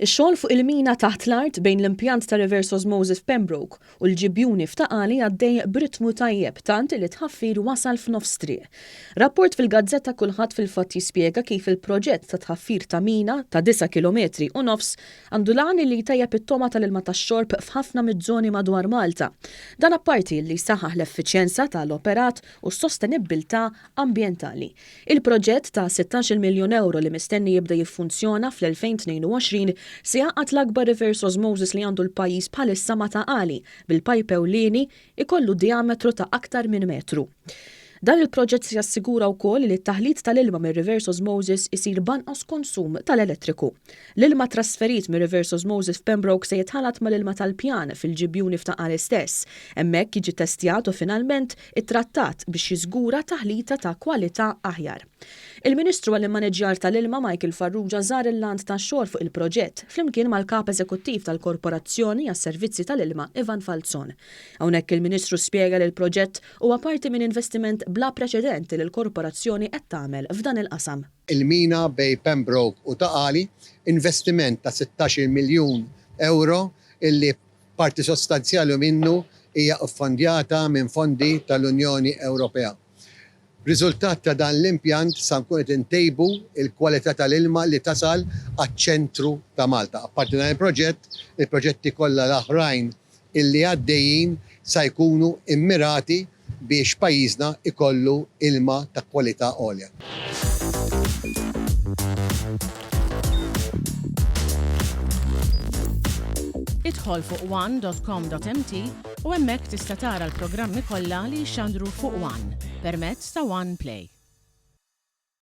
Ix-xogħol fuq il-mina taħt l-art bejn l-impjant ta' reverse osmosis f'Pembroke u l-ġibjuni f'Taqali għaddej b'ritmu tajjeb tant li tħaffir wasal f'nofs triq. Rapport fil-Gazzetta kulħadd fil-fatt jispjega kif il-proġett ta' tħaffir ta' mina ta' 9 km u nofs għandu lan li jtejjeb it-toma tal-ilma tax-xorb f'ħafna miż-żoni madwar Malta. Dan apparti li saħaħ l-effiċjenza tal-operat u s-sostenibilità ambjentali. Il-proġett ta' 16 miljun euro li mistenni jibda jiffunzjona fl-2022 se jgħaqad l-akbar reverse osmosis li għandu l-pajjiż bħalissa ma Taqali bil-pajp ewlieni ikollu diametru ta' aktar minn metru. Dan il-proġett se jassigura wkoll li t-taħlit tal-ilma mir reverse osmosis isir banqos konsum tal-elettriku. L-ilma trasferit mir reverse osmosis f'Pembroke se jitħalat mal-ilma tal-pjan fil-ġibjuni f'Taqali stess. Hemmhekk jiġi testjat u finalment ittrattat biex jiżgura taħlita ta' kwalità aħjar. Il-Ministru għall-Maneġġjar tal-Ilma Michael Farrugia żar il-land tax-xogħol fuq il-proġett flimkien mal-Kap Eżekuttiv tal-Korporazzjoni għas-Servizzi tal-Ilma Ivan Falzon. Hawnhekk il-Ministru spjega li l-proġett huwa parti minn investiment bla preċedenti li l-korporazzjoni qed tagħmel f'dan il-qasam. Il-mina bej Pembroke u Taqali investiment ta' 16 miljun euro illi parti sostanzjali minnu hija ffondjata minn fondi tal-Unjoni Ewropea. Riżultat ta' dan l-impjant sa nkun qed intejbu il-kwalità tal-ilma li tasal għaċ-ċentru ta' Malta. Apparti dan il-proġetti kollha l-oħrajn illi għaddejjin sa jkunu immirati biex pajjiżna ikollu ilma ta' kwalità għolja. Idħol fuq one.com.mt u hemmhekk tista' tara l-programmi kollha li jxandru fuq One permezz ta' One Play.